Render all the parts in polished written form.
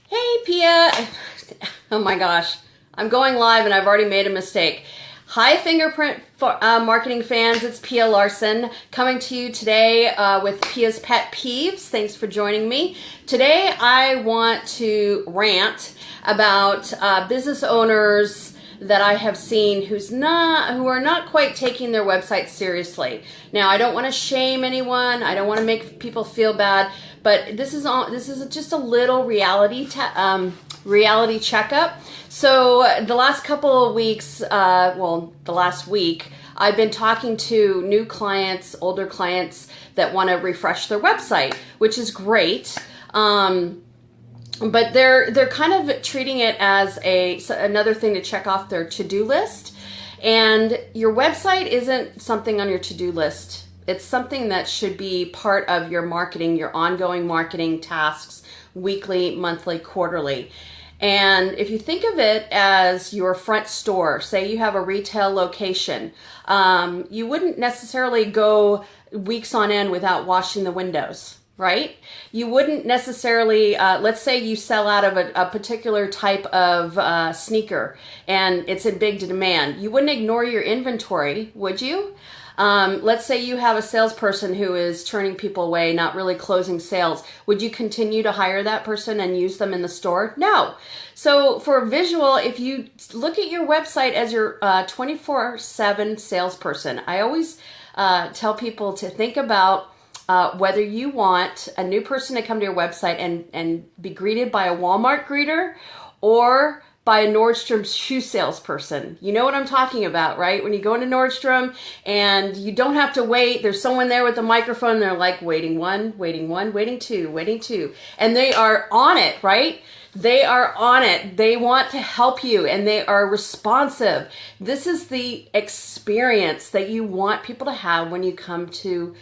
Hey, Pia. Oh my gosh. I'm going live and I've already made a mistake. Hi, Fingerprint marketing fans. It's Pia Larson coming to you today with Pia's Pet Peeves. Thanks for joining me. Today, I want to rant about business owners that I have seen who are not quite taking their website seriously. Now, I don't want to shame anyone. I don't want to make people feel bad, but this is just a little reality checkup. So the last couple of weeks, the last week, I've been talking to new clients, older clients that want to refresh their website, which is great. But they're kind of treating it as another thing to check off their to-do list. And your website isn't something on your to-do list. It's something that should be part of your marketing, your ongoing marketing tasks, weekly, monthly, quarterly. And if you think of it as your front store, say you have a retail location, you wouldn't necessarily go weeks on end without washing the windows, right? You wouldn't necessarily, let's say you sell out of a particular type of sneaker and it's in big demand. You wouldn't ignore your inventory, would you? Let's say you have a salesperson who is turning people away, not really closing sales. Would you continue to hire that person and use them in the store? No. So for a visual, if you look at your website as your 24/7 salesperson, I always tell people to think about whether you want a new person to come to your website and be greeted by a Walmart greeter or by a Nordstrom shoe salesperson. You know what I'm talking about, right? When you go into Nordstrom and you don't have to wait, there's someone there with a microphone, they're like, waiting one, waiting two. And they are on it, right? They are on it. They want to help you and they are responsive. This is the experience that you want people to have when you come to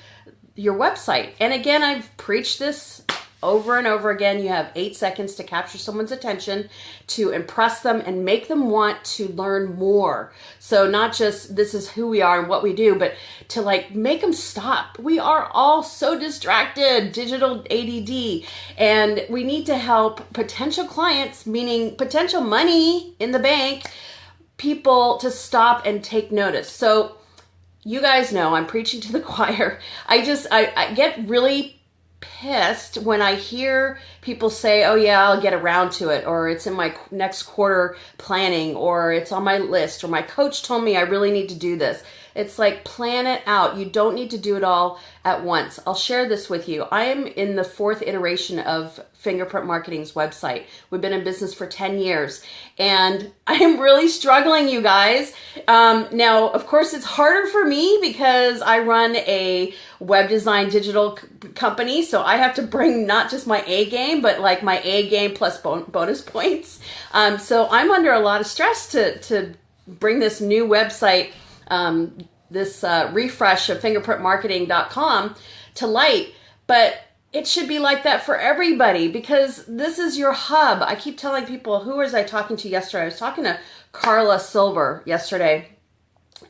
your website. And again, I've preached this over and over again. You have 8 seconds to capture someone's attention, to impress them and make them want to learn more. So not just this is who we are and what we do, but to like make them stop. We are all so distracted, digital ADD, and we need to help potential clients, meaning potential money in the bank, people to stop and take notice. So you guys know I'm preaching to the choir. I get really pissed when I hear people say, oh yeah, I'll get around to it, or it's in my next quarter planning, or it's on my list, or my coach told me I really need to do this. It's like, plan it out. You don't need to do it all at once. I'll share this with you. I am in the 4th iteration of Fingerprint Marketing's website. We've been in business for 10 years and I am really struggling, you guys. Now, of course, it's harder for me because I run a web design digital company. So I have to bring not just my A game, but like my A game plus bonus points. So I'm under a lot of stress to bring this new website, this refresh of fingerprintmarketing.com to light. But it should be like that for everybody because this is your hub. I keep telling people, who was I talking to yesterday? I was talking to Carla Silver yesterday,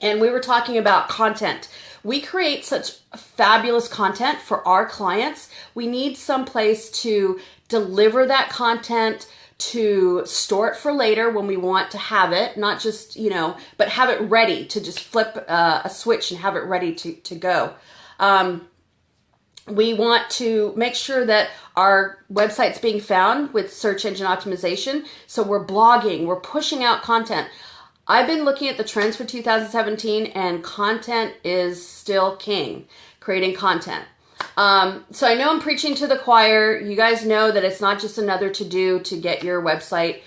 and we were talking about content. We create such fabulous content for our clients. We need some place to deliver that content, to store it for later when we want to have it, not just, but have it ready to just flip a switch and have it ready to go. We want to make sure that our website's being found with search engine optimization. So we're blogging, we're pushing out content. I've been looking at the trends for 2017 and content is still king, creating content. So I know I'm preaching to the choir. You guys know that it's not just another to-do to get your website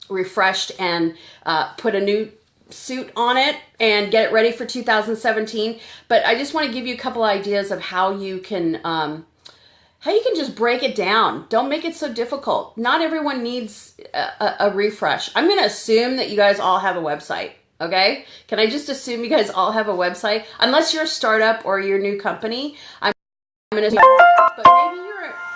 refreshed and put a new suit on it and get it ready for 2017. But I just want to give you a couple ideas of how you can just break it down. Don't make it so difficult. Not everyone needs a refresh. I'm going to assume that you guys all have a website. Okay? Can I just assume you guys all have a website? Unless you're a startup or you're a new company, I'm going to assume, but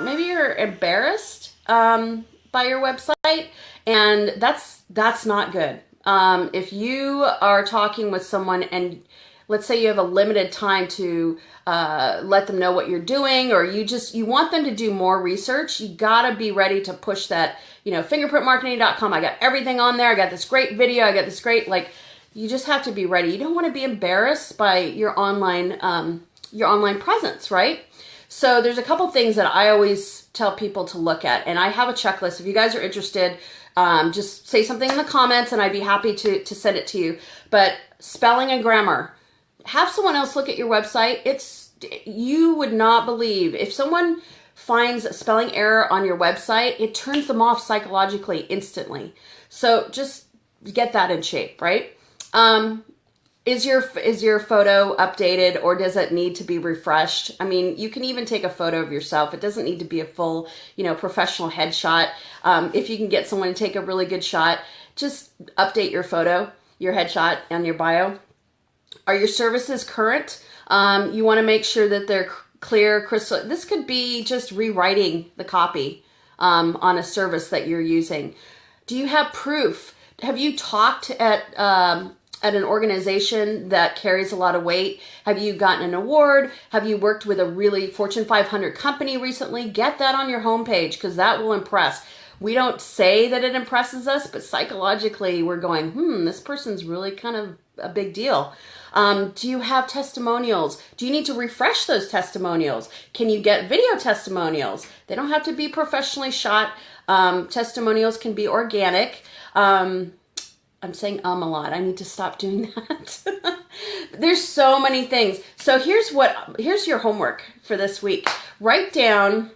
maybe you're embarrassed by your website, and that's not good. If you are talking with someone and let's say you have a limited time to let them know what you're doing, or you want them to do more research, you gotta be ready to push that, fingerprintmarketing.com. I got everything on there. I got this great video. I got this great, you just have to be ready. You don't want to be embarrassed by your online presence, right? So there's a couple things that I always tell people to look at, and I have a checklist. If you guys are interested, just say something in the comments and I'd be happy to send it to you. But spelling and grammar, have someone else look at your website. You would not believe if someone finds a spelling error on your website, it turns them off psychologically instantly. So just get that in shape, right? Is your photo updated, or does it need to be refreshed? I mean, you can even take a photo of yourself. It doesn't need to be a full, professional headshot. If you can get someone to take a really good shot, just update your photo, your headshot, and your bio. Are your services current? You want to make sure that they're clear, crystal. This could be just rewriting the copy on a service that you're using. Do you have proof? Have you talked at an organization that carries a lot of weight? Have you gotten an award? Have you worked with a really Fortune 500 company recently? Get that on your homepage, because that will impress. We don't say that it impresses us, but psychologically we're going, this person's really kind of a big deal. Do you have testimonials? Do you need to refresh those testimonials? Can you get video testimonials? They don't have to be professionally shot. Testimonials can be organic. I'm saying a lot. I need to stop doing that. There's so many things. So here's your homework for this week. Write down,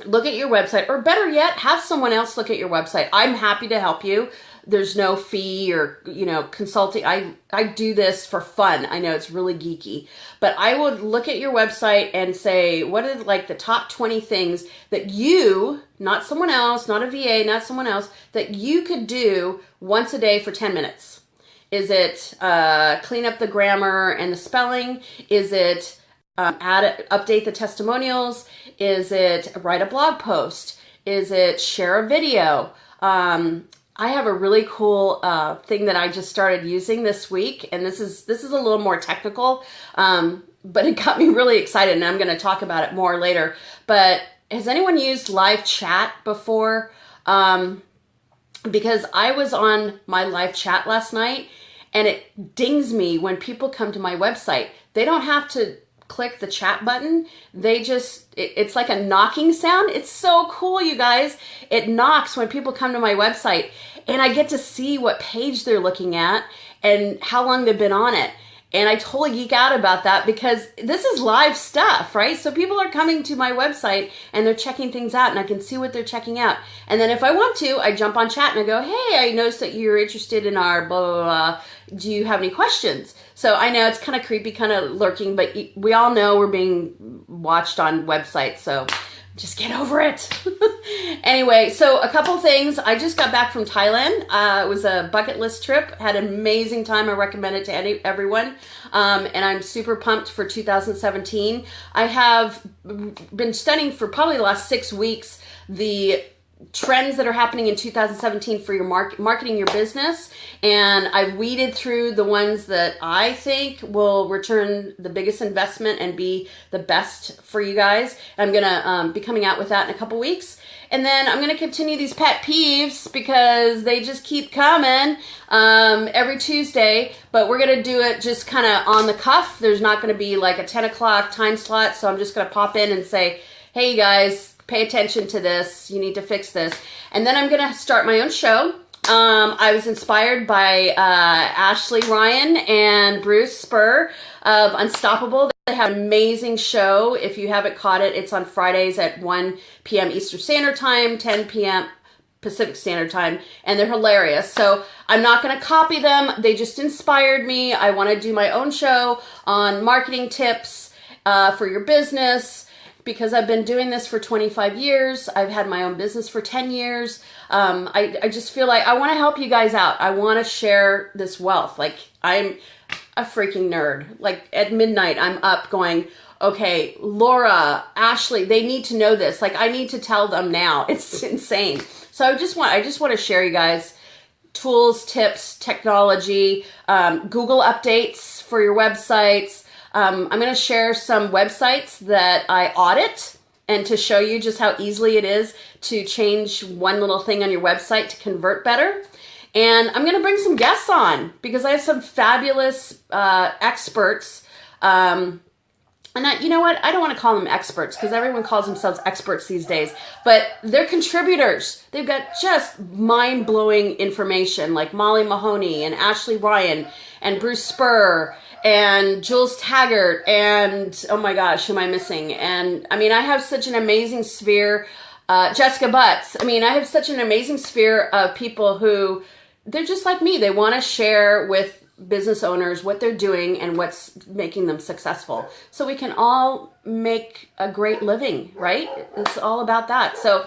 look at your website, or better yet, have someone else look at your website. I'm happy to help you. There's no fee or, consulting. I do this for fun. I know it's really geeky, but I would look at your website and say, what are the top 20 things that you, not someone else, not a VA, not someone else, that you could do once a day for 10 minutes? Is it clean up the grammar and the spelling? Is it update the testimonials? Is it write a blog post? Is it share a video? I have a really cool thing that I just started using this week, and this is a little more technical, but it got me really excited, and I'm going to talk about it more later. But has anyone used live chat before? Because I was on my live chat last night, and it dings me when people come to my website. They don't have to click the chat button. It's like a knocking sound. It's so cool, you guys. It knocks when people come to my website, and I get to see what page they're looking at and how long they've been on it. And I totally geek out about that, because this is live stuff, right? So people are coming to my website and they're checking things out, and I can see what they're checking out. And then if I want to, I jump on chat and I go, hey, I noticed that you're interested in our blah, blah, blah. Do you have any questions? So I know it's kind of creepy, kind of lurking, but we all know we're being watched on websites, so just get over it. Anyway, so a couple things. I just got back from Thailand. It was a bucket list trip. Had an amazing time. I recommend it to everyone. And I'm super pumped for 2017. I have been studying for probably the last 6 weeks the trends that are happening in 2017 for your marketing your business, and I weeded through the ones that I think will return the biggest investment and be the best for you guys. I'm gonna be coming out with that in a couple weeks, and then I'm gonna continue these pet peeves because they just keep coming every Tuesday, but we're gonna do it just kind of on the cuff. There's not gonna be like a 10 o'clock time slot, so I'm just gonna pop in and say, hey guys, pay attention to this. You need to fix this. And then I'm going to start my own show. I was inspired by Ashley Ryan and Bruce Spur of Unstoppable. They have an amazing show. If you haven't caught it, it's on Fridays at 1 p.m. Eastern Standard Time, 10 p.m. Pacific Standard Time, and they're hilarious. So I'm not going to copy them. They just inspired me. I want to do my own show on marketing tips for your business, because I've been doing this for 25 years. I've had my own business for 10 years. I just feel like I want to help you guys out. I want to share this wealth. Like, I'm a freaking nerd. Like, at midnight, I'm up going, okay, Laura, Ashley, they need to know this. Like, I need to tell them now. It's insane. So I just want to share you guys tools, tips, technology, Google updates for your websites. I'm going to share some websites that I audit, and to show you just how easily it is to change one little thing on your website to convert better. And I'm going to bring some guests on because I have some fabulous experts. You know what? I don't want to call them experts because everyone calls themselves experts these days, but they're contributors. They've got just mind-blowing information like Molly Mahoney and Ashley Ryan and Bruce Spur and Jules Taggart and, oh my gosh, who am I missing? And I mean, I have such an amazing sphere, Jessica Butts. I mean, I have such an amazing sphere of people who, they're just like me. They want to share with business owners what they're doing and what's making them successful, so we can all make a great living, right? It's all about that. So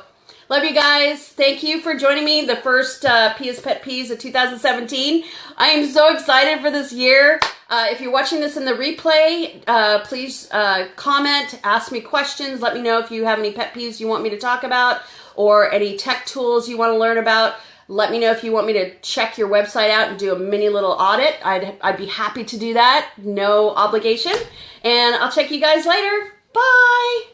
love you guys. Thank you for joining me, the first Pia's Pet Peeves of 2017. I am so excited for this year. If you're watching this in the replay, please comment, ask me questions, let me know if you have any pet peeves you want me to talk about or any tech tools you want to learn about. Let me know if you want me to check your website out and do a mini little audit. I'd be happy to do that. No obligation. And I'll check you guys later. Bye.